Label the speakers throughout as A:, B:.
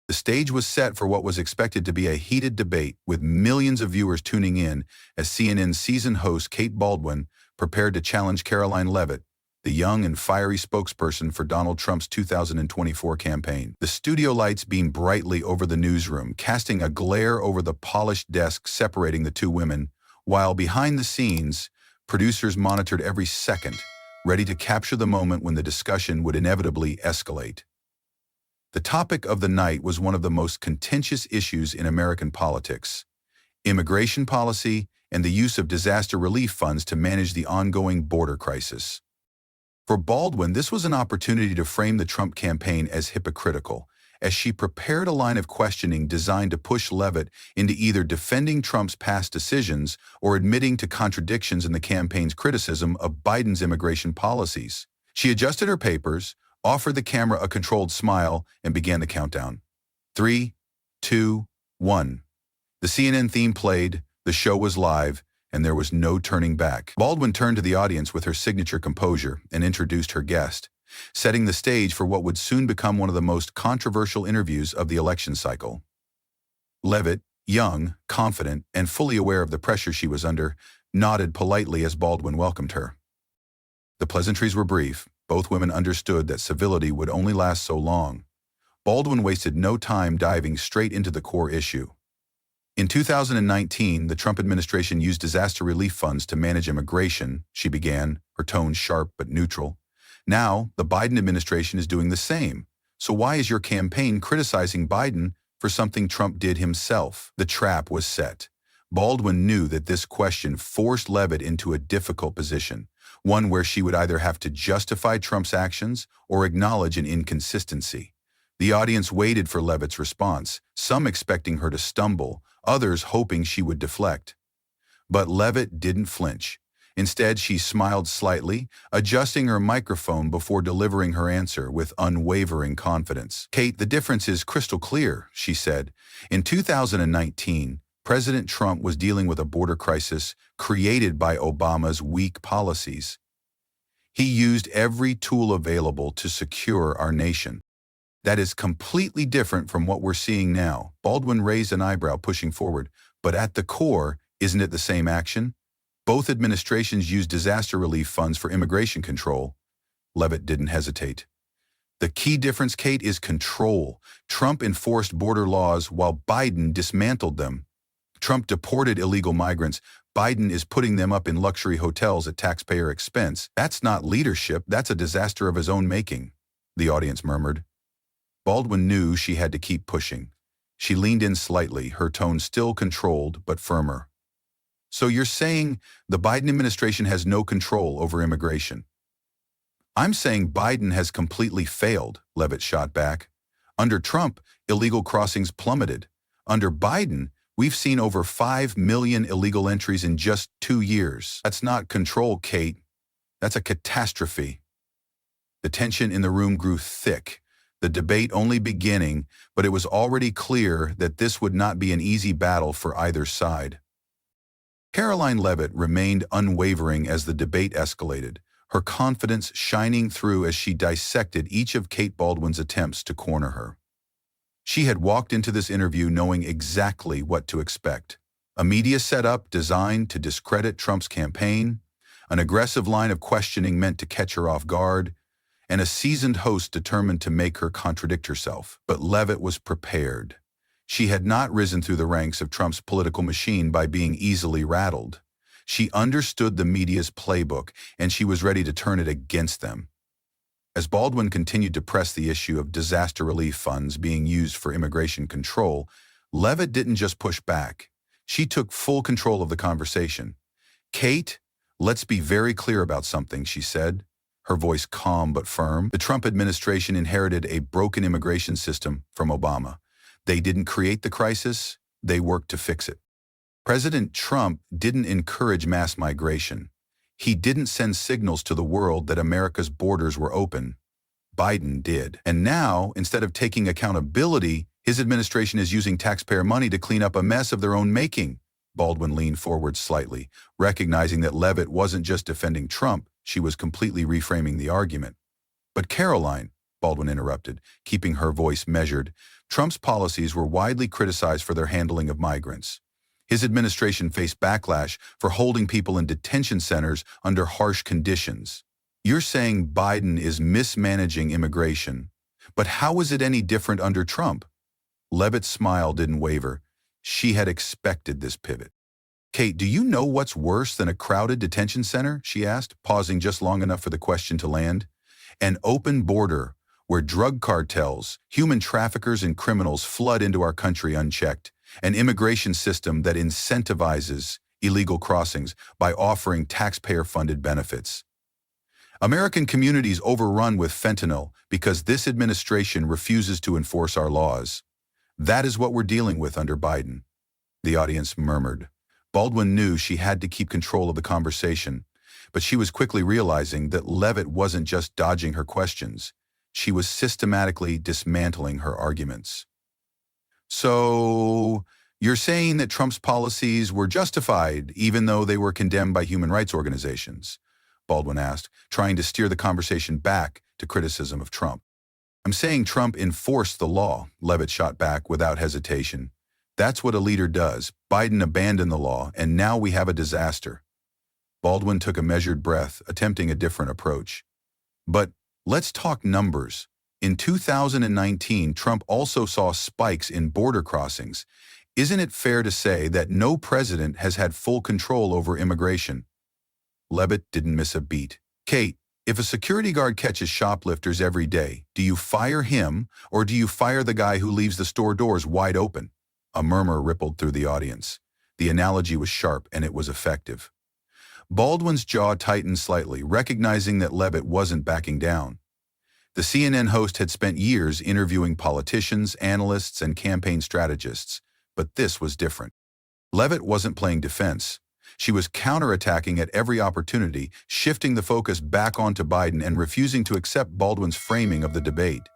A: The stage was set for what was expected to be a heated debate, with millions of viewers tuning in as CNN's seasoned host Kate Baldwin prepared to challenge Karoline Leavitt, the young and fiery spokesperson for Donald Trump's 2024 campaign. The studio lights beamed brightly over the newsroom, casting a glare over the polished desk separating the two women, while behind the scenes, producers monitored every second, ready to capture the moment when the discussion would inevitably escalate. The topic of the night was one of the most contentious issues in American politics: immigration policy and the use of disaster relief funds to manage the ongoing border crisis. For Baldwin, this was an opportunity to frame the Trump campaign as hypocritical, as she prepared a line of questioning designed to push Leavitt into either defending Trump's past decisions or admitting to contradictions in the campaign's criticism of Biden's immigration policies. She adjusted her papers, offered the camera a controlled smile, and began the countdown. 3, 2, 1. The CNN theme played, the show was live, and there was no turning back. Baldwin turned to the audience with her signature composure and introduced her guest, setting the stage for what would soon become one of the most controversial interviews of the election cycle. Leavitt, young, confident, and fully aware of the pressure she was under, nodded politely as Baldwin welcomed her. The pleasantries were brief. Both women understood that civility would only last so long. Baldwin wasted no time diving straight into the core issue. In 2019, the Trump administration used disaster relief funds to manage immigration, she began, her tone sharp but neutral. Now, the Biden administration is doing the same. So why is your campaign criticizing Biden for something Trump did himself? The trap was set. Baldwin knew that this question forced Leavitt into a difficult position, one where she would either have to justify Trump's actions or acknowledge an inconsistency. The audience waited for Leavitt's response, some expecting her to stumble, others hoping she would deflect. But Leavitt didn't flinch. Instead, she smiled slightly, adjusting her microphone before delivering her answer with unwavering confidence. "Kate, the difference is crystal clear," she said. "In 2019, President Trump was dealing with a border crisis created by Obama's weak policies. He used every tool available to secure our nation. That is completely different from what we're seeing now." Baldwin raised an eyebrow, pushing forward. "But at the core, isn't it the same action? Both administrations used disaster relief funds for immigration control." Leavitt didn't hesitate. "The key difference, Kate, is control. Trump enforced border laws while Biden dismantled them. Trump deported illegal migrants. Biden is putting them up in luxury hotels at taxpayer expense. That's not leadership, that's a disaster of his own making," the audience murmured. Baldwin knew she had to keep pushing. She leaned in slightly, her tone still controlled but firmer. "So you're saying the Biden administration has no control over immigration?" "I'm saying Biden has completely failed," Leavitt shot back. "Under Trump, illegal crossings plummeted. Under Biden, we've seen over 5 million illegal entries in just 2 years. That's not control, Kate. That's a catastrophe." The tension in the room grew thick, the debate only beginning, but it was already clear that this would not be an easy battle for either side. Karoline Leavitt remained unwavering as the debate escalated, her confidence shining through as she dissected each of Kate Baldwin's attempts to corner her. She had walked into this interview knowing exactly what to expect: a media setup designed to discredit Trump's campaign, an aggressive line of questioning meant to catch her off guard, and a seasoned host determined to make her contradict herself. But Leavitt was prepared. She had not risen through the ranks of Trump's political machine by being easily rattled. She understood the media's playbook, and she was ready to turn it against them. As Baldwin continued to press the issue of disaster relief funds being used for immigration control, Leavitt didn't just push back. She took full control of the conversation. "Kate, let's be very clear about something," she said, her voice calm but firm. "The Trump administration inherited a broken immigration system from Obama. They didn't create the crisis, they worked to fix it. President Trump didn't encourage mass migration. He didn't send signals to the world that America's borders were open. Biden did. And now, instead of taking accountability, his administration is using taxpayer money to clean up a mess of their own making." Baldwin leaned forward slightly, recognizing that Leavitt wasn't just defending Trump, she was completely reframing the argument. "But Karoline, Baldwin interrupted, keeping her voice measured. Trump's policies were widely criticized for their handling of migrants. His administration faced backlash for holding people in detention centers under harsh conditions. You're saying Biden is mismanaging immigration, but how is it any different under Trump? Leavitt's smile didn't waver. She had expected this pivot. Kate, do you know what's worse than a crowded detention center? She asked, pausing just long enough for the question to land. An open border where drug cartels, human traffickers, and criminals flood into our country unchecked. An immigration system that incentivizes illegal crossings by offering taxpayer-funded benefits. American communities overrun with fentanyl because this administration refuses to enforce our laws. That is what we're dealing with under Biden. The audience murmured. Baldwin knew she had to keep control of the conversation, but she was quickly realizing that Leavitt wasn't just dodging her questions. She was systematically dismantling her arguments. So, you're saying that Trump's policies were justified even though they were condemned by human rights organizations? Baldwin asked, trying to steer the conversation back to criticism of Trump. I'm saying Trump enforced the law, Leavitt shot back without hesitation. That's what a leader does. Biden abandoned the law, and now we have a disaster. Baldwin took a measured breath, attempting a different approach. But let's talk numbers. In 2019, Trump also saw spikes in border crossings. Isn't it fair to say that no president has had full control over immigration? Leavitt didn't miss a beat. Kate, if a security guard catches shoplifters every day, do you fire him or do you fire the guy who leaves the store doors wide open? A murmur rippled through the audience. The analogy was sharp and it was effective. Baldwin's jaw tightened slightly, recognizing that Leavitt wasn't backing down. The CNN host had spent years interviewing politicians, analysts, and campaign strategists, but this was different. Leavitt wasn't playing defense. She was counterattacking at every opportunity, shifting the focus back onto Biden and refusing to accept Baldwin's framing of the debate.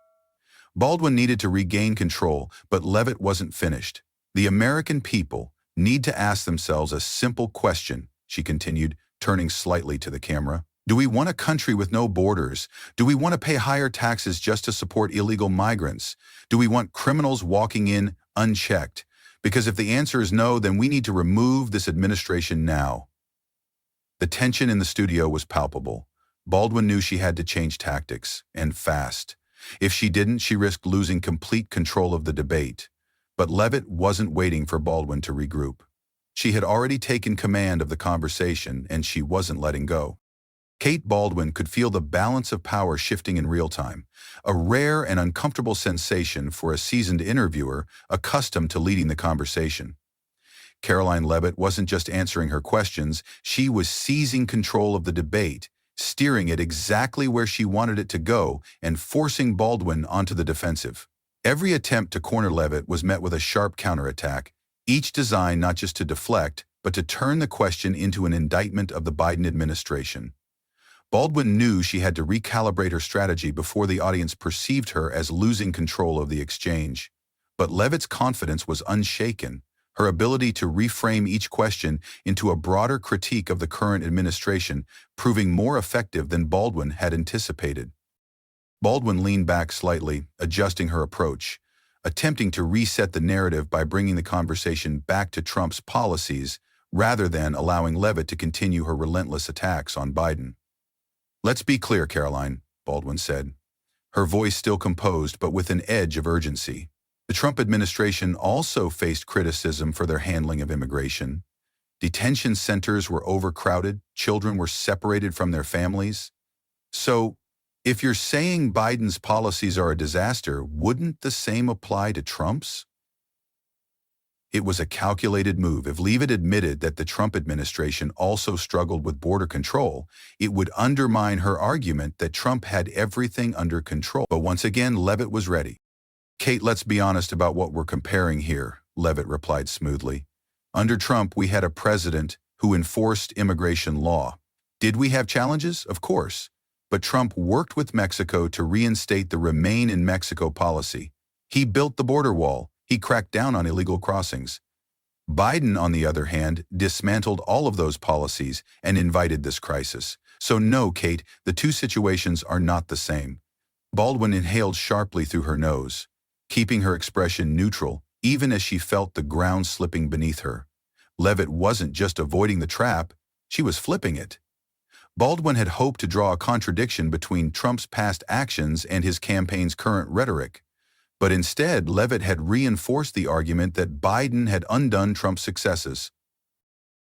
A: Baldwin needed to regain control, but Leavitt wasn't finished. The American people need to ask themselves a simple question, she continued, turning slightly to the camera. Do we want a country with no borders? Do we want to pay higher taxes just to support illegal migrants? Do we want criminals walking in unchecked? Because if the answer is no, then we need to remove this administration now. The tension in the studio was palpable. Baldwin knew she had to change tactics, and fast. If she didn't, she risked losing complete control of the debate. But Leavitt wasn't waiting for Baldwin to regroup. She had already taken command of the conversation, and she wasn't letting go. Kate Baldwin could feel the balance of power shifting in real time, a rare and uncomfortable sensation for a seasoned interviewer accustomed to leading the conversation. Karoline Leavitt wasn't just answering her questions, she was seizing control of the debate, steering it exactly where she wanted it to go and forcing Baldwin onto the defensive. Every attempt to corner Leavitt was met with a sharp counterattack, each designed not just to deflect, but to turn the question into an indictment of the Biden administration. Baldwin knew she had to recalibrate her strategy before the audience perceived her as losing control of the exchange. But Leavitt's confidence was unshaken, her ability to reframe each question into a broader critique of the current administration proving more effective than Baldwin had anticipated. Baldwin leaned back slightly, adjusting her approach, attempting to reset the narrative by bringing the conversation back to Trump's policies rather than allowing Leavitt to continue her relentless attacks on Biden. Let's be clear, Karoline, Baldwin said, her voice still composed but with an edge of urgency. The Trump administration also faced criticism for their handling of immigration. Detention centers were overcrowded, children were separated from their families. So, if you're saying Biden's policies are a disaster, wouldn't the same apply to Trump's? It was a calculated move. If Leavitt admitted that the Trump administration also struggled with border control, it would undermine her argument that Trump had everything under control. But once again, Leavitt was ready. Kate, let's be honest about what we're comparing here, Leavitt replied smoothly. Under Trump, we had a president who enforced immigration law. Did we have challenges? Of course. But Trump worked with Mexico to reinstate the Remain in Mexico policy. He built the border wall. He cracked down on illegal crossings. Biden, on the other hand, dismantled all of those policies and invited this crisis. So no, Kate, the two situations are not the same. Baldwin inhaled sharply through her nose, keeping her expression neutral even as she felt the ground slipping beneath her. Leavitt wasn't just avoiding the trap, she was flipping it. Baldwin had hoped to draw a contradiction between Trump's past actions and his campaign's current rhetoric. But instead, Leavitt had reinforced the argument that Biden had undone Trump's successes.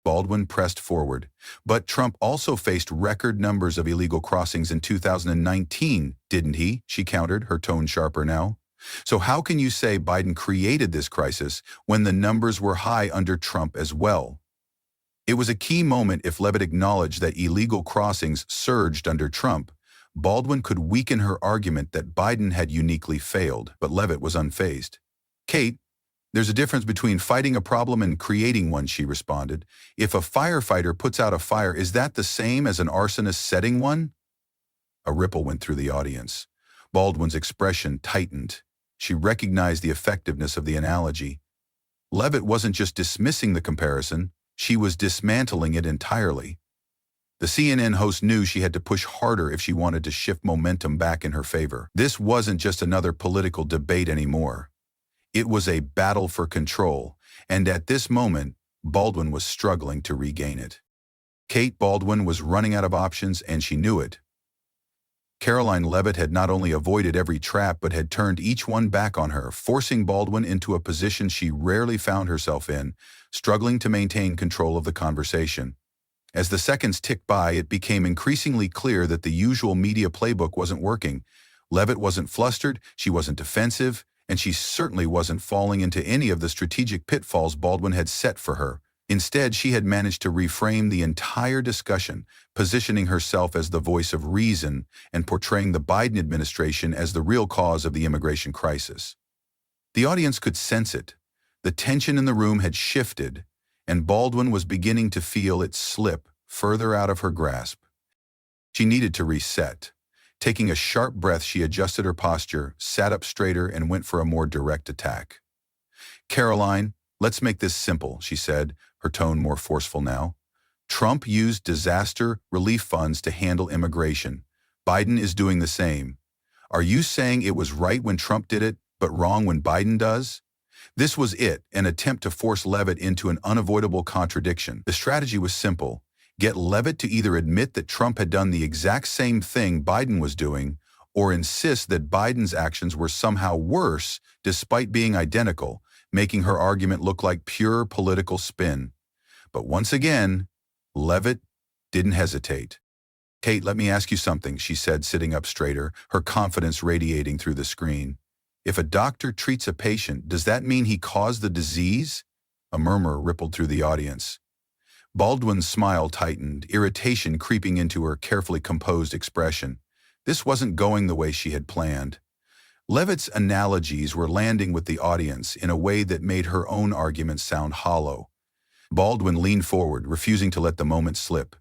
A: Baldwin pressed forward. But Trump also faced record numbers of illegal crossings in 2019, didn't he? She countered, her tone sharper now. So how can you say Biden created this crisis when the numbers were high under Trump as well? It was a key moment. If Leavitt acknowledged that illegal crossings surged under Trump, Baldwin could weaken her argument that Biden had uniquely failed, but Leavitt was unfazed. Kate, there's a difference between fighting a problem and creating one, she responded. If a firefighter puts out a fire, is that the same as an arsonist setting one? A ripple went through the audience. Baldwin's expression tightened. She recognized the effectiveness of the analogy. Leavitt wasn't just dismissing the comparison, she was dismantling it entirely. The CNN host knew she had to push harder if she wanted to shift momentum back in her favor. This wasn't just another political debate anymore. It was a battle for control, and at this moment, Baldwin was struggling to regain it. Kate Baldwin was running out of options, and she knew it. Karoline Leavitt had not only avoided every trap but had turned each one back on her, forcing Baldwin into a position she rarely found herself in, struggling to maintain control of the conversation. As the seconds ticked by, it became increasingly clear that the usual media playbook wasn't working. Leavitt wasn't flustered, she wasn't defensive, and she certainly wasn't falling into any of the strategic pitfalls Baldwin had set for her. Instead, she had managed to reframe the entire discussion, positioning herself as the voice of reason and portraying the Biden administration as the real cause of the immigration crisis. The audience could sense it. The tension in the room had shifted, and Baldwin was beginning to feel it slip further out of her grasp. She needed to reset. Taking a sharp breath, she adjusted her posture, sat up straighter, and went for a more direct attack. Karoline, let's make this simple, she said, her tone more forceful now. Trump used disaster relief funds to handle immigration. Biden is doing the same. Are you saying it was right when Trump did it, but wrong when Biden does? This was it, an attempt to force Leavitt into an unavoidable contradiction. The strategy was simple. Get Leavitt to either admit that Trump had done the exact same thing Biden was doing, or insist that Biden's actions were somehow worse despite being identical, making her argument look like pure political spin. But once again, Leavitt didn't hesitate. Kate, let me ask you something, she said, sitting up straighter, her confidence radiating through the screen. If a doctor treats a patient, does that mean he caused the disease? A murmur rippled through the audience. Baldwin's smile tightened, irritation creeping into her carefully composed expression. This wasn't going the way she had planned. Leavitt's analogies were landing with the audience in a way that made her own argument sound hollow. Baldwin leaned forward, refusing to let the moment slip.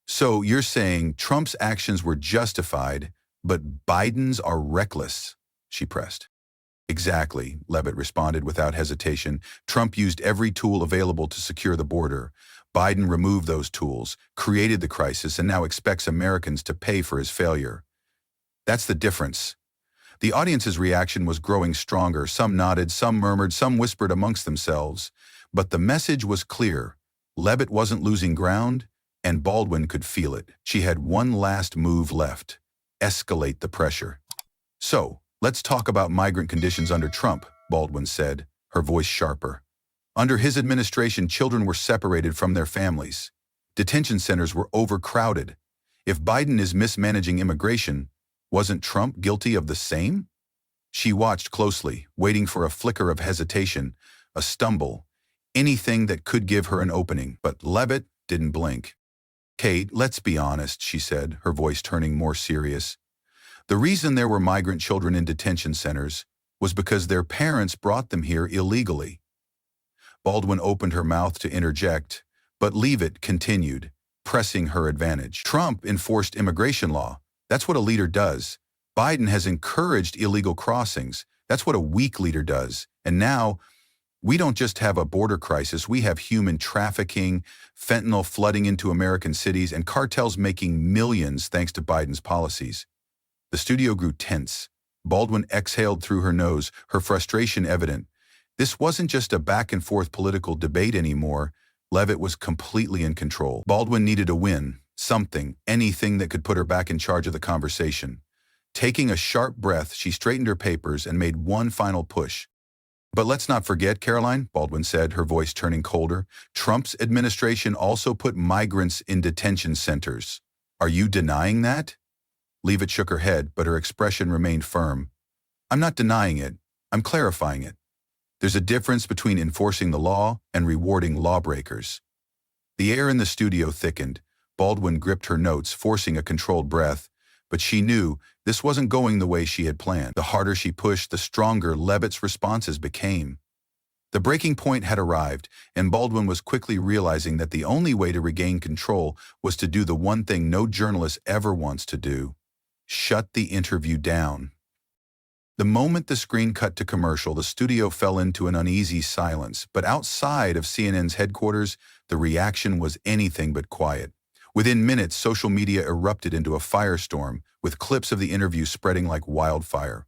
A: So you're saying Trump's actions were justified, but Biden's are reckless, she pressed. Exactly, Leavitt responded without hesitation. Trump used every tool available to secure the border. Biden removed those tools, created the crisis, and now expects Americans to pay for his failure. That's the difference. The audience's reaction was growing stronger. Some nodded, some murmured, some whispered amongst themselves. But the message was clear. Leavitt wasn't losing ground, and Baldwin could feel it. She had one last move left: escalate the pressure. So, let's talk about migrant conditions under Trump, Baldwin said, her voice sharper. Under his administration, children were separated from their families. Detention centers were overcrowded. If Biden is mismanaging immigration, wasn't Trump guilty of the same? She watched closely, waiting for a flicker of hesitation, a stumble, anything that could give her an opening, but Leavitt didn't blink. Kate, let's be honest, she said, her voice turning more serious. The reason there were migrant children in detention centers was because their parents brought them here illegally. Baldwin opened her mouth to interject, but Leavitt continued, pressing her advantage. Trump enforced immigration law. That's what a leader does. Biden has encouraged illegal crossings. That's what a weak leader does. And now, we don't just have a border crisis, we have human trafficking, fentanyl flooding into American cities, and cartels making millions thanks to Biden's policies. The studio grew tense. Baldwin exhaled through her nose, her frustration evident. This wasn't just a back-and-forth political debate anymore. Leavitt was completely in control. Baldwin needed a win, something, anything that could put her back in charge of the conversation. Taking a sharp breath, she straightened her papers and made one final push. "But let's not forget, Karoline," Baldwin said, her voice turning colder. "Trump's administration also put migrants in detention centers. Are you denying that?" Leavitt shook her head, but her expression remained firm. "I'm not denying it. I'm clarifying it. There's a difference between enforcing the law and rewarding lawbreakers." The air in the studio thickened. Baldwin gripped her notes, forcing a controlled breath, but she knew this wasn't going the way she had planned. The harder she pushed, the stronger Leavitt's responses became. The breaking point had arrived, and Baldwin was quickly realizing that the only way to regain control was to do the one thing no journalist ever wants to do: shut the interview down. The moment the screen cut to commercial, the studio fell into an uneasy silence, but outside of CNN's headquarters, the reaction was anything but quiet. Within minutes, social media erupted into a firestorm, with clips of the interview spreading like wildfire.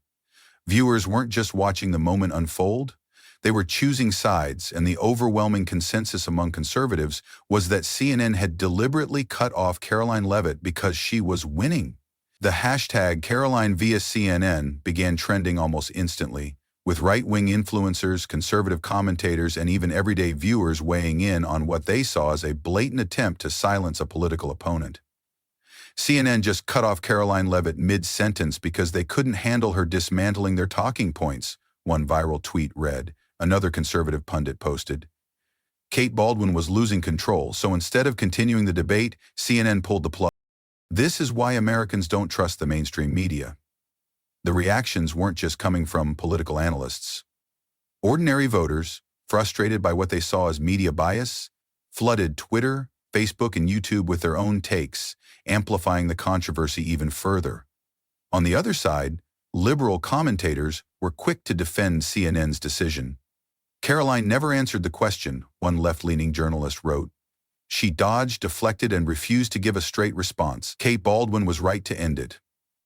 A: Viewers weren't just watching the moment unfold, they were choosing sides, and the overwhelming consensus among conservatives was that CNN had deliberately cut off Karoline Leavitt because she was winning. The hashtag Karoline via CNN began trending almost instantly, with right-wing influencers, conservative commentators, and even everyday viewers weighing in on what they saw as a blatant attempt to silence a political opponent. CNN just cut off Karoline Leavitt mid-sentence because they couldn't handle her dismantling their talking points, one viral tweet read. Another conservative pundit posted. Kate Baldwin was losing control, so instead of continuing the debate, CNN pulled the plug. This is why Americans don't trust the mainstream media. The reactions weren't just coming from political analysts. Ordinary voters, frustrated by what they saw as media bias, flooded Twitter, Facebook, and YouTube with their own takes, amplifying the controversy even further. On the other side, liberal commentators were quick to defend CNN's decision. Karoline never answered the question, one left-leaning journalist wrote. She dodged, deflected, and refused to give a straight response. Kate Baldwin was right to end it.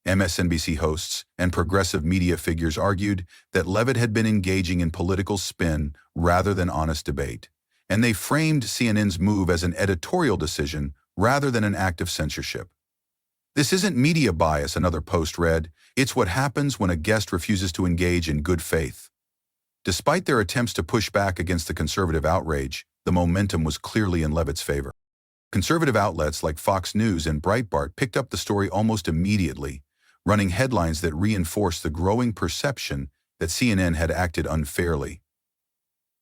A: MSNBC hosts and progressive media figures argued that Leavitt had been engaging in political spin rather than honest debate, and they framed CNN's move as an editorial decision rather than an act of censorship. "This isn't media bias," another post read. "It's what happens when a guest refuses to engage in good faith." Despite their attempts to push back against the conservative outrage, the momentum was clearly in Leavitt's favor. Conservative outlets like Fox News and Breitbart picked up the story almost immediately, running headlines that reinforced the growing perception that CNN had acted unfairly.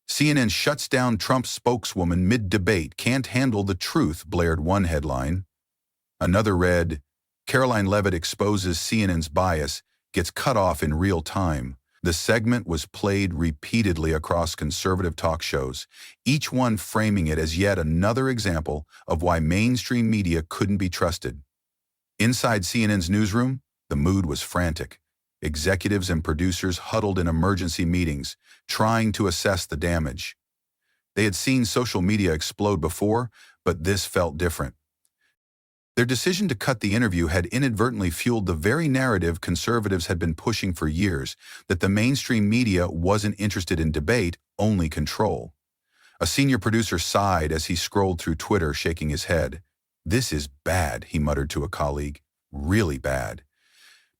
A: "CNN shuts down Trump's spokeswoman mid-debate, can't handle the truth," blared one headline. Another read, "Karoline Leavitt exposes CNN's bias, gets cut off in real time." The segment was played repeatedly across conservative talk shows, each one framing it as yet another example of why mainstream media couldn't be trusted. Inside CNN's newsroom, the mood was frantic. Executives and producers huddled in emergency meetings, trying to assess the damage. They had seen social media explode before, but this felt different. Their decision to cut the interview had inadvertently fueled the very narrative conservatives had been pushing for years, that the mainstream media wasn't interested in debate, only control. A senior producer sighed as he scrolled through Twitter, shaking his head. "This is bad," he muttered to a colleague. "Really bad."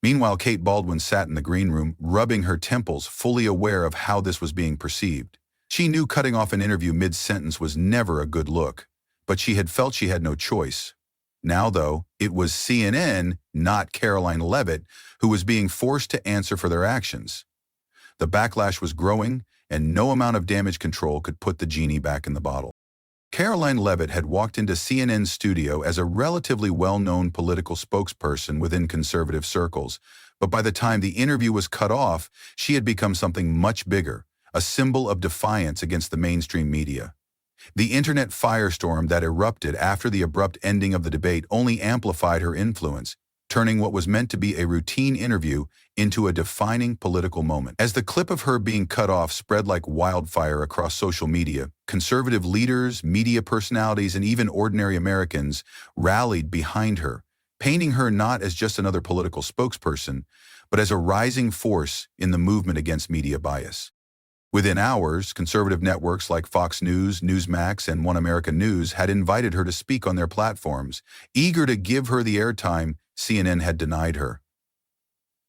A: Meanwhile, Kate Baldwin sat in the green room, rubbing her temples, fully aware of how this was being perceived. She knew cutting off an interview mid-sentence was never a good look, but she had felt she had no choice. Now, though, it was CNN, not Karoline Leavitt, who was being forced to answer for their actions. The backlash was growing, and no amount of damage control could put the genie back in the bottle. Karoline Leavitt had walked into CNN's studio as a relatively well-known political spokesperson within conservative circles, but by the time the interview was cut off, she had become something much bigger, a symbol of defiance against the mainstream media. The internet firestorm that erupted after the abrupt ending of the debate only amplified her influence, turning what was meant to be a routine interview into a defining political moment. As the clip of her being cut off spread like wildfire across social media, conservative leaders, media personalities, and even ordinary Americans rallied behind her, painting her not as just another political spokesperson, but as a rising force in the movement against media bias. Within hours, conservative networks like Fox News, Newsmax, and One America News had invited her to speak on their platforms, eager to give her the airtime CNN had denied her.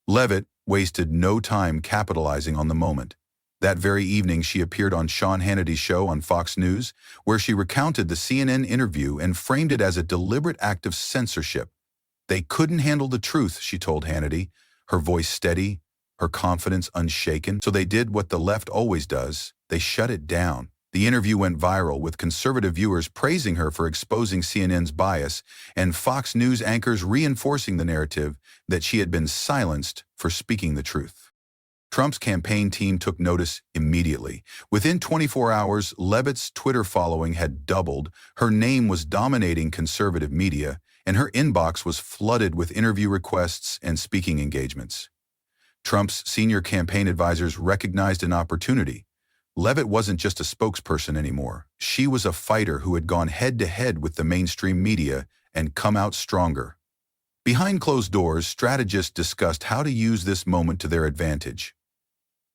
A: Leavitt wasted no time capitalizing on the moment. That very evening, she appeared on Sean Hannity's show on Fox News, where she recounted the CNN interview and framed it as a deliberate act of censorship. They couldn't handle the truth, she told Hannity, her voice steady, her confidence unshaken. So they did what the left always does. They shut it down. The interview went viral, with conservative viewers praising her for exposing CNN's bias and Fox News anchors reinforcing the narrative that she had been silenced for speaking the truth. Trump's campaign team took notice immediately. Within 24 hours, Leavitt's Twitter following had doubled, her name was dominating conservative media, and her inbox was flooded with interview requests and speaking engagements. Trump's senior campaign advisors recognized an opportunity. Leavitt wasn't just a spokesperson anymore. She was a fighter who had gone head-to-head with the mainstream media and come out stronger. Behind closed doors, strategists discussed how to use this moment to their advantage.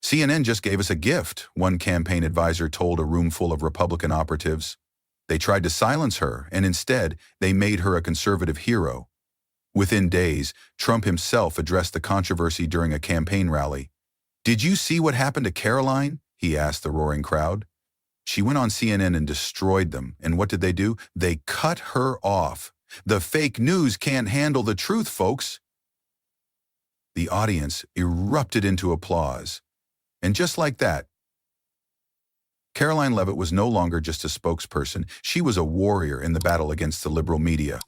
A: CNN just gave us a gift, one campaign advisor told a room full of Republican operatives. They tried to silence her, and instead, they made her a conservative hero. Within days, Trump himself addressed the controversy during a campaign rally. "Did you see what happened to Karoline?" he asked the roaring crowd. "She went on CNN and destroyed them. And what did they do? They cut her off. The fake news can't handle the truth, folks." The audience erupted into applause. And just like that, Karoline Leavitt was no longer just a spokesperson. She was a warrior in the battle against the liberal media.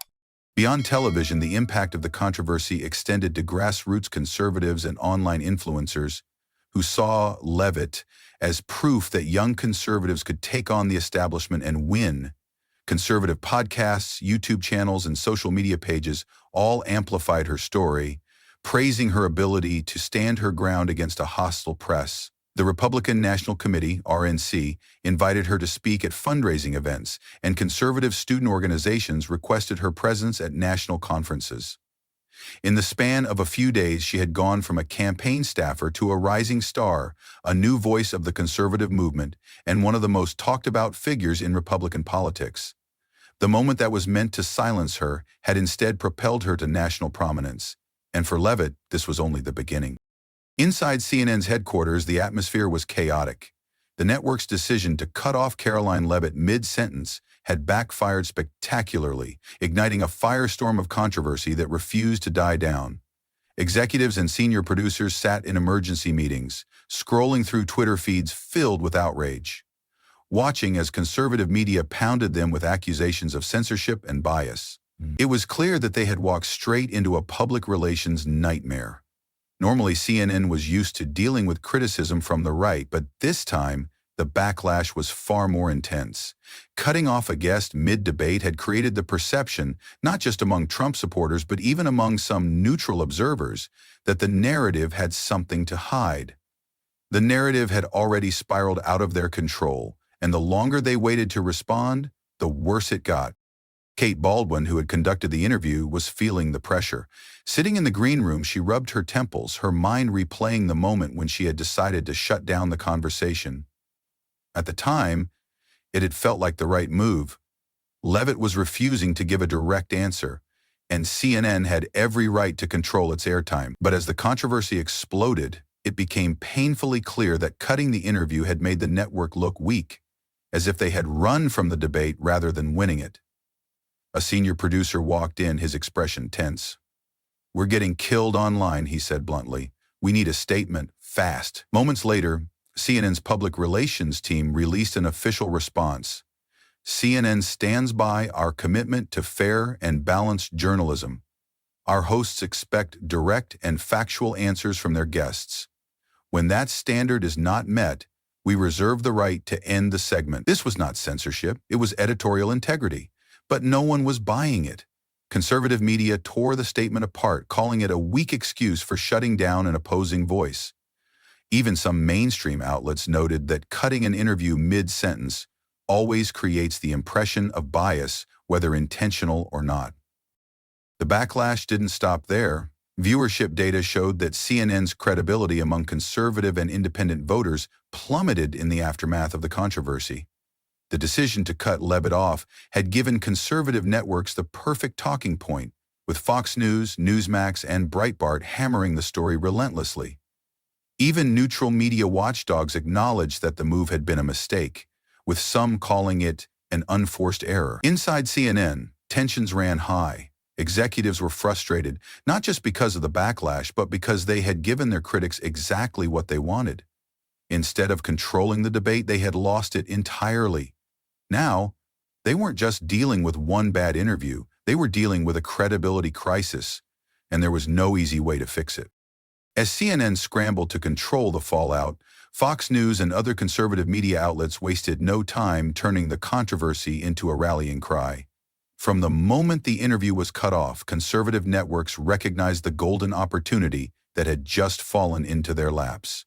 A: Beyond television, the impact of the controversy extended to grassroots conservatives and online influencers who saw Leavitt as proof that young conservatives could take on the establishment and win. Conservative podcasts, YouTube channels, and social media pages all amplified her story, praising her ability to stand her ground against a hostile press. The Republican National Committee, RNC, invited her to speak at fundraising events, and conservative student organizations requested her presence at national conferences. In the span of a few days, she had gone from a campaign staffer to a rising star, a new voice of the conservative movement, and one of the most talked-about figures in Republican politics. The moment that was meant to silence her had instead propelled her to national prominence. And for Leavitt, this was only the beginning. Inside CNN's headquarters, the atmosphere was chaotic. The network's decision to cut off Karoline Leavitt mid-sentence had backfired spectacularly, igniting a firestorm of controversy that refused to die down. Executives and senior producers sat in emergency meetings, scrolling through Twitter feeds filled with outrage, watching as conservative media pounded them with accusations of censorship and bias. It was clear that they had walked straight into a public relations nightmare. Normally, CNN was used to dealing with criticism from the right, but this time, the backlash was far more intense. Cutting off a guest mid-debate had created the perception, not just among Trump supporters, but even among some neutral observers, that the narrative had something to hide. The narrative had already spiraled out of their control, and the longer they waited to respond, the worse it got. Kate Baldwin, who had conducted the interview, was feeling the pressure. Sitting in the green room, she rubbed her temples, her mind replaying the moment when she had decided to shut down the conversation. At the time, it had felt like the right move. Leavitt was refusing to give a direct answer, and CNN had every right to control its airtime. But as the controversy exploded, it became painfully clear that cutting the interview had made the network look weak, as if they had run from the debate rather than winning it. A senior producer walked in, his expression tense. "We're getting killed online," he said bluntly. "We need a statement, fast." Moments later, CNN's public relations team released an official response. "CNN stands by our commitment to fair and balanced journalism. Our hosts expect direct and factual answers from their guests. When that standard is not met, we reserve the right to end the segment." This was not censorship, it was editorial integrity. But no one was buying it. Conservative media tore the statement apart, calling it a weak excuse for shutting down an opposing voice. Even some mainstream outlets noted that cutting an interview mid-sentence always creates the impression of bias, whether intentional or not. The backlash didn't stop there. Viewership data showed that CNN's credibility among conservative and independent voters plummeted in the aftermath of the controversy. The decision to cut Leavitt off had given conservative networks the perfect talking point, with Fox News, Newsmax, and Breitbart hammering the story relentlessly. Even neutral media watchdogs acknowledged that the move had been a mistake, with some calling it an unforced error. Inside CNN, tensions ran high. Executives were frustrated, not just because of the backlash, but because they had given their critics exactly what they wanted. Instead of controlling the debate, they had lost it entirely. Now, they weren't just dealing with one bad interview, they were dealing with a credibility crisis, and there was no easy way to fix it. As CNN scrambled to control the fallout, Fox News and other conservative media outlets wasted no time turning the controversy into a rallying cry. From the moment the interview was cut off, conservative networks recognized the golden opportunity that had just fallen into their laps.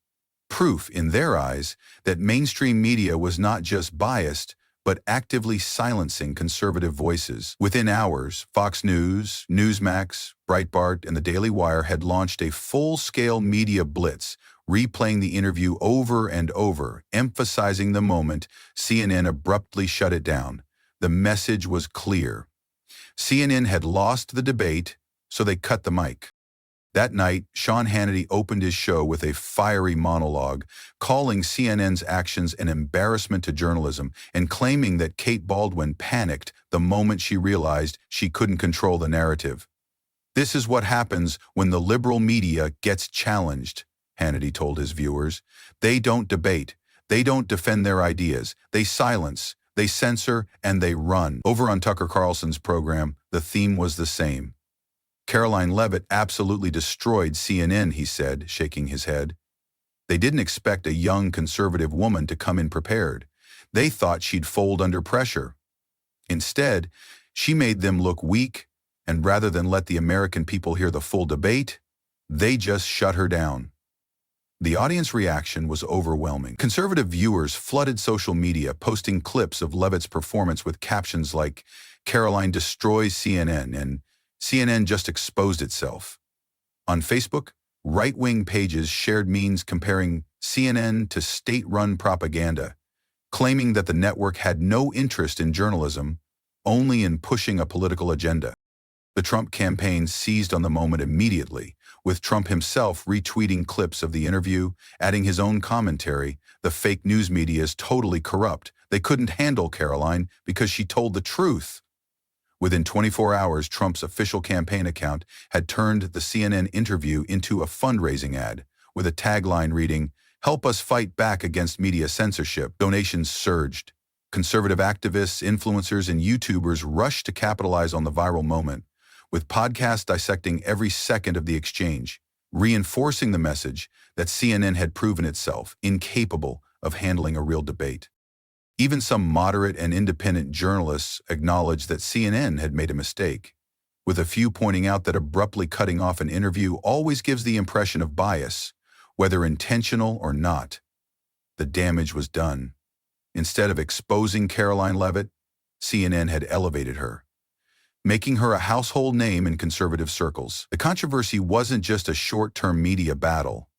A: Proof, in their eyes, that mainstream media was not just biased, but actively silencing conservative voices. Within hours, Fox News, Newsmax, Breitbart, and the Daily Wire had launched a full-scale media blitz, replaying the interview over and over, emphasizing the moment CNN abruptly shut it down. The message was clear. CNN had lost the debate, so they cut the mic. That night, Sean Hannity opened his show with a fiery monologue, calling CNN's actions an embarrassment to journalism and claiming that Kate Baldwin panicked the moment she realized she couldn't control the narrative. "This is what happens when the liberal media gets challenged," Hannity told his viewers. "They don't debate. They don't defend their ideas. They silence, they censor, and they run." Over on Tucker Carlson's program, the theme was the same. "Karoline Leavitt absolutely destroyed CNN," he said, shaking his head. "They didn't expect a young conservative woman to come in prepared. They thought she'd fold under pressure. Instead, she made them look weak, and rather than let the American people hear the full debate, they just shut her down." The audience reaction was overwhelming. Conservative viewers flooded social media, posting clips of Leavitt's performance with captions like, "Karoline destroys CNN," and "CNN just exposed itself." On Facebook, right-wing pages shared memes comparing CNN to state-run propaganda, claiming that the network had no interest in journalism, only in pushing a political agenda. The Trump campaign seized on the moment immediately, with Trump himself retweeting clips of the interview, adding his own commentary. "The fake news media is totally corrupt. They couldn't handle Karoline because she told the truth." Within 24 hours, Trump's official campaign account had turned the CNN interview into a fundraising ad, with a tagline reading, "Help us fight back against media censorship." Donations surged. Conservative activists, influencers, and YouTubers rushed to capitalize on the viral moment, with podcasts dissecting every second of the exchange, reinforcing the message that CNN had proven itself incapable of handling a real debate. Even some moderate and independent journalists acknowledged that CNN had made a mistake, with a few pointing out that abruptly cutting off an interview always gives the impression of bias, whether intentional or not. The damage was done. Instead of exposing Karoline Leavitt, CNN had elevated her, making her a household name in conservative circles. The controversy wasn't just a short-term media battle.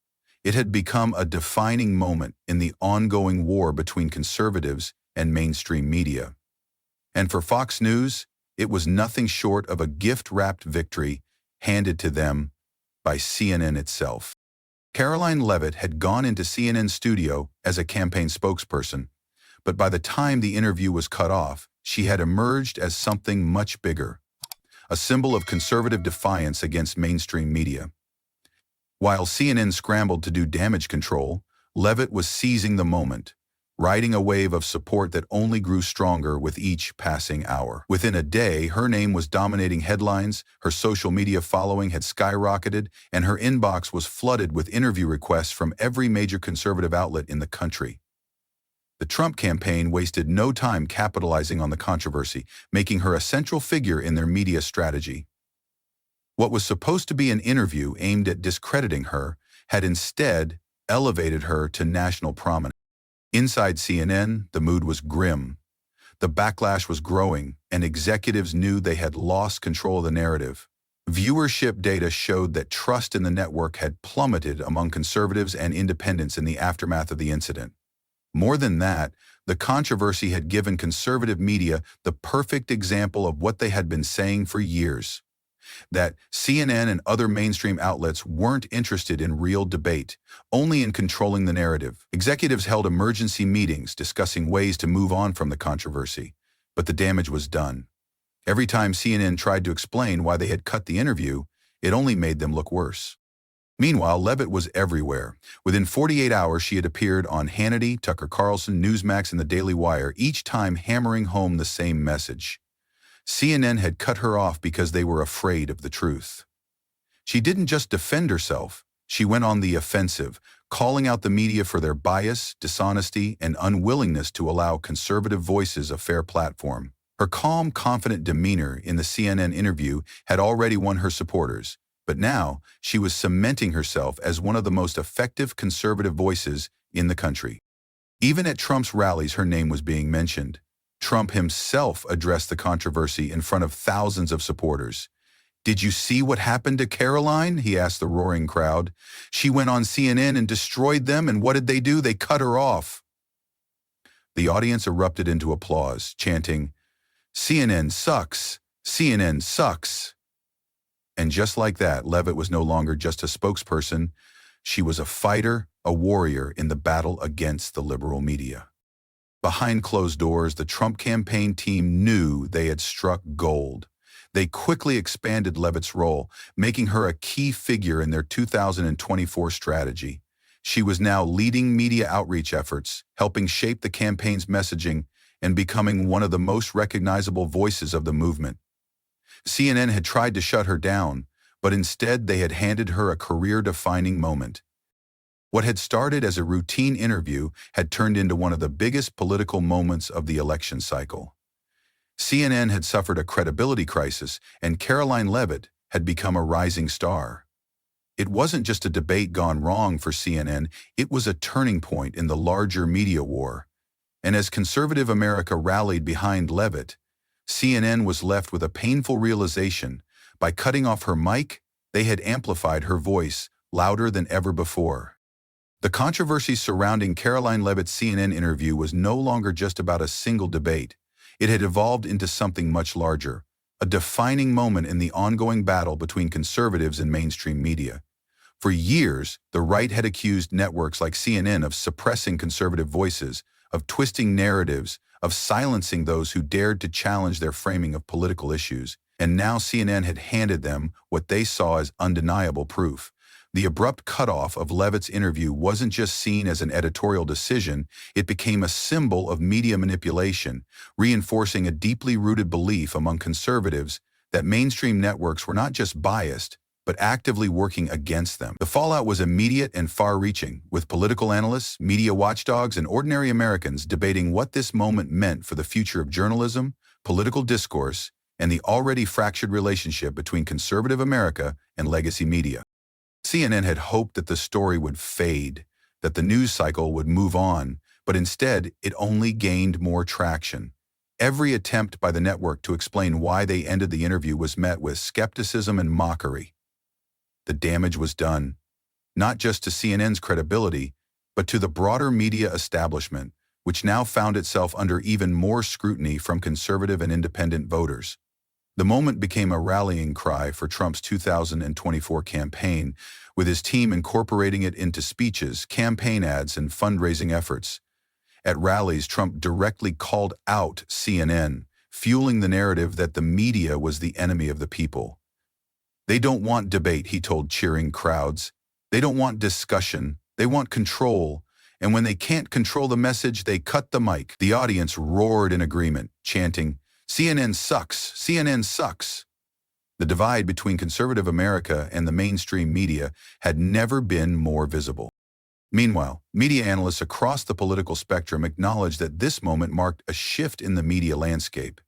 A: It had become a defining moment in the ongoing war between conservatives and mainstream media. And for Fox News, it was nothing short of a gift-wrapped victory handed to them by CNN itself. Karoline Leavitt had gone into CNN's studio as a campaign spokesperson, but by the time the interview was cut off, she had emerged as something much bigger, a symbol of conservative defiance against mainstream media. While CNN scrambled to do damage control, Leavitt was seizing the moment, riding a wave of support that only grew stronger with each passing hour. Within a day, her name was dominating headlines, her social media following had skyrocketed, and her inbox was flooded with interview requests from every major conservative outlet in the country. The Trump campaign wasted no time capitalizing on the controversy, making her a central figure in their media strategy. What was supposed to be an interview aimed at discrediting her had instead elevated her to national prominence. Inside CNN, the mood was grim. The backlash was growing, and executives knew they had lost control of the narrative. Viewership data showed that trust in the network had plummeted among conservatives and independents in the aftermath of the incident. More than that, the controversy had given conservative media the perfect example of what they had been saying for years: that CNN and other mainstream outlets weren't interested in real debate, only in controlling the narrative. Executives held emergency meetings discussing ways to move on from the controversy, but the damage was done. Every time CNN tried to explain why they had cut the interview, it only made them look worse. Meanwhile, Leavitt was everywhere. Within 48 hours, she had appeared on Hannity, Tucker Carlson, Newsmax, and the Daily Wire, each time hammering home the same message. CNN had cut her off because they were afraid of the truth. She didn't just defend herself, she went on the offensive, calling out the media for their bias, dishonesty, and unwillingness to allow conservative voices a fair platform. Her calm, confident demeanor in the CNN interview had already won her supporters, but now she was cementing herself as one of the most effective conservative voices in the country. Even at Trump's rallies, her name was being mentioned. Trump himself addressed the controversy in front of thousands of supporters. "Did you see what happened to Karoline?" he asked the roaring crowd. "She went on CNN and destroyed them, and what did they do? They cut her off." The audience erupted into applause, chanting, "CNN sucks! CNN sucks!" And just like that, Leavitt was no longer just a spokesperson. She was a fighter, a warrior in the battle against the liberal media. Behind closed doors, the Trump campaign team knew they had struck gold. They quickly expanded Leavitt's role, making her a key figure in their 2024 strategy. She was now leading media outreach efforts, helping shape the campaign's messaging, and becoming one of the most recognizable voices of the movement. CNN had tried to shut her down, but instead they had handed her a career-defining moment. What had started as a routine interview had turned into one of the biggest political moments of the election cycle. CNN had suffered a credibility crisis, and Karoline Leavitt had become a rising star. It wasn't just a debate gone wrong for CNN, it was a turning point in the larger media war. And as conservative America rallied behind Leavitt, CNN was left with a painful realization: by cutting off her mic, they had amplified her voice louder than ever before. The controversy surrounding Karoline Leavitt's CNN interview was no longer just about a single debate. It had evolved into something much larger, a defining moment in the ongoing battle between conservatives and mainstream media. For years, the right had accused networks like CNN of suppressing conservative voices, of twisting narratives, of silencing those who dared to challenge their framing of political issues. And now CNN had handed them what they saw as undeniable proof. The abrupt cutoff of Leavitt's interview wasn't just seen as an editorial decision, it became a symbol of media manipulation, reinforcing a deeply rooted belief among conservatives that mainstream networks were not just biased, but actively working against them. The fallout was immediate and far-reaching, with political analysts, media watchdogs, and ordinary Americans debating what this moment meant for the future of journalism, political discourse, and the already fractured relationship between conservative America and legacy media. CNN had hoped that the story would fade, that the news cycle would move on, but instead it only gained more traction. Every attempt by the network to explain why they ended the interview was met with skepticism and mockery. The damage was done, not just to CNN's credibility, but to the broader media establishment, which now found itself under even more scrutiny from conservative and independent voters. The moment became a rallying cry for Trump's 2024 campaign, with his team incorporating it into speeches, campaign ads, and fundraising efforts. At rallies, Trump directly called out CNN, fueling the narrative that the media was the enemy of the people. "They don't want debate," he told cheering crowds. "They don't want discussion. They want control. And when they can't control the message, they cut the mic." The audience roared in agreement, chanting, "CNN sucks! CNN sucks!" The divide between conservative America and the mainstream media had never been more visible. Meanwhile, media analysts across the political spectrum acknowledged that this moment marked a shift in the media landscape.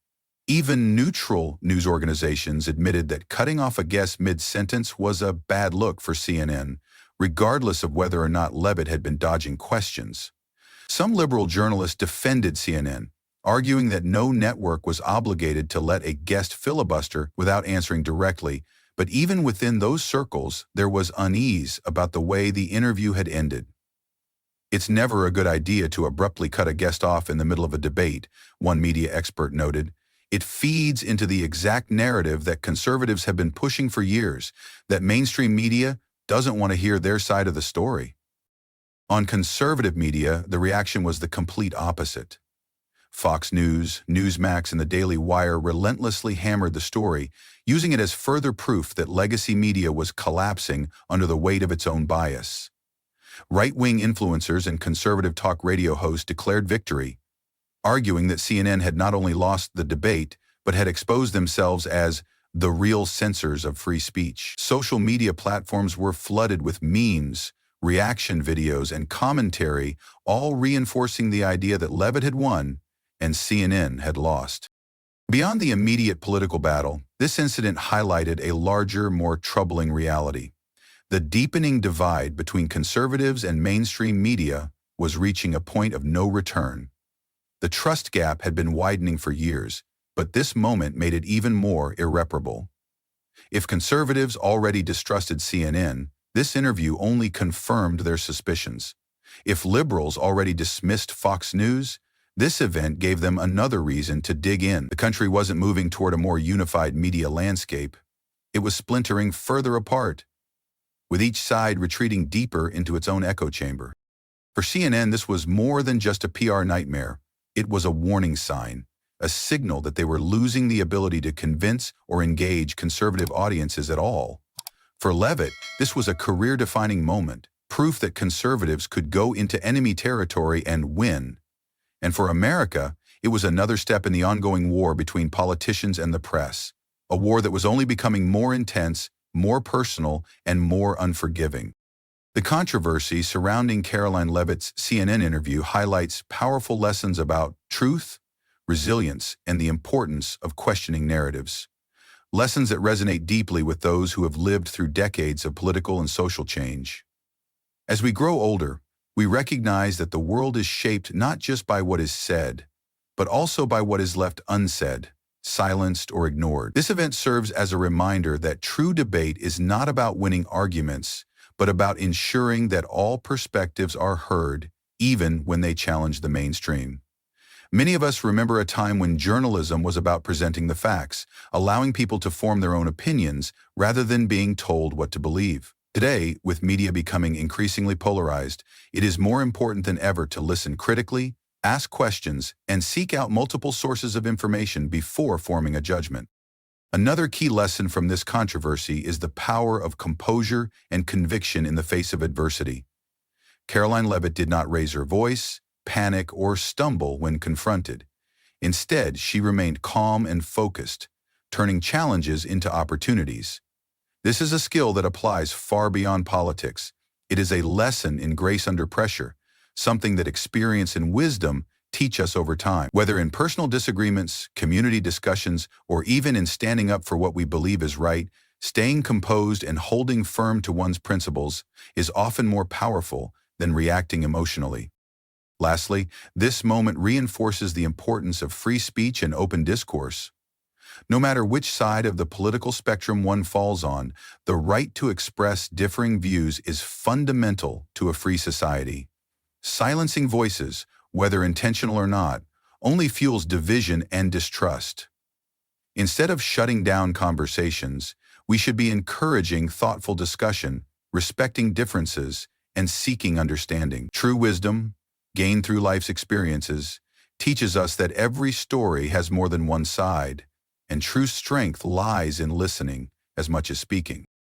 A: Even neutral news organizations admitted that cutting off a guest mid-sentence was a bad look for CNN, regardless of whether or not Leavitt had been dodging questions. Some liberal journalists defended CNN, arguing that no network was obligated to let a guest filibuster without answering directly, But even within those circles, there was unease about the way the interview had ended. "It's never a good idea to abruptly cut a guest off in the middle of a debate," one media expert noted. "It feeds into the exact narrative that conservatives have been pushing for years, that mainstream media doesn't want to hear their side of the story." On conservative media, the reaction was the complete opposite. Fox News, Newsmax, and the Daily Wire relentlessly hammered the story, using it as further proof that legacy media was collapsing under the weight of its own bias. Right-wing influencers and conservative talk radio hosts declared victory, arguing that CNN had not only lost the debate, but had exposed themselves as the real censors of free speech. Social media platforms were flooded with memes, reaction videos, and commentary, all reinforcing the idea that Leavitt had won and CNN had lost. Beyond the immediate political battle, this incident highlighted a larger, more troubling reality. The deepening divide between conservatives and mainstream media was reaching a point of no return. The trust gap had been widening for years, but this moment made it even more irreparable. If conservatives already distrusted CNN, this interview only confirmed their suspicions. If liberals already dismissed Fox News, this event gave them another reason to dig in. The country wasn't moving toward a more unified media landscape. It was splintering further apart, with each side retreating deeper into its own echo chamber. For CNN, this was more than just a PR nightmare. It was a warning sign, a signal that they were losing the ability to convince or engage conservative audiences at all. For Leavitt, this was a career-defining moment, proof that conservatives could go into enemy territory and win. And for America, it was another step in the ongoing war between politicians and the press, a war that was only becoming more intense, more personal, and more unforgiving. The controversy surrounding Karoline Leavitt's CNN interview highlights powerful lessons about truth, resilience, and the importance of questioning narratives. Lessons that resonate deeply with those who have lived through decades of political and social change. As we grow older, we recognize that the world is shaped not just by what is said, but also by what is left unsaid, silenced, or ignored. This event serves as a reminder that true debate is not about winning arguments, but about ensuring that all perspectives are heard, even when they challenge the mainstream. Many of us remember a time when journalism was about presenting the facts, allowing people to form their own opinions rather than being told what to believe. Today, with media becoming increasingly polarized, it is more important than ever to listen critically, ask questions, and seek out multiple sources of information before forming a judgment. Another key lesson from this controversy is the power of composure and conviction in the face of adversity. Karoline Leavitt did not raise her voice, panic, or stumble when confronted. Instead, she remained calm and focused, turning challenges into opportunities. This is a skill that applies far beyond politics. It is a lesson in grace under pressure, something that experience and wisdom teach us over time. Whether in personal disagreements, community discussions, or even in standing up for what we believe is right, staying composed and holding firm to one's principles is often more powerful than reacting emotionally. Lastly, this moment reinforces the importance of free speech and open discourse. No matter which side of the political spectrum one falls on, the right to express differing views is fundamental to a free society. Silencing voices, whether intentional or not, only fuels division and distrust. Instead of shutting down conversations, we should be encouraging thoughtful discussion, respecting differences, and seeking understanding. True wisdom, gained through life's experiences, teaches us that every story has more than one side, and true strength lies in listening as much as speaking.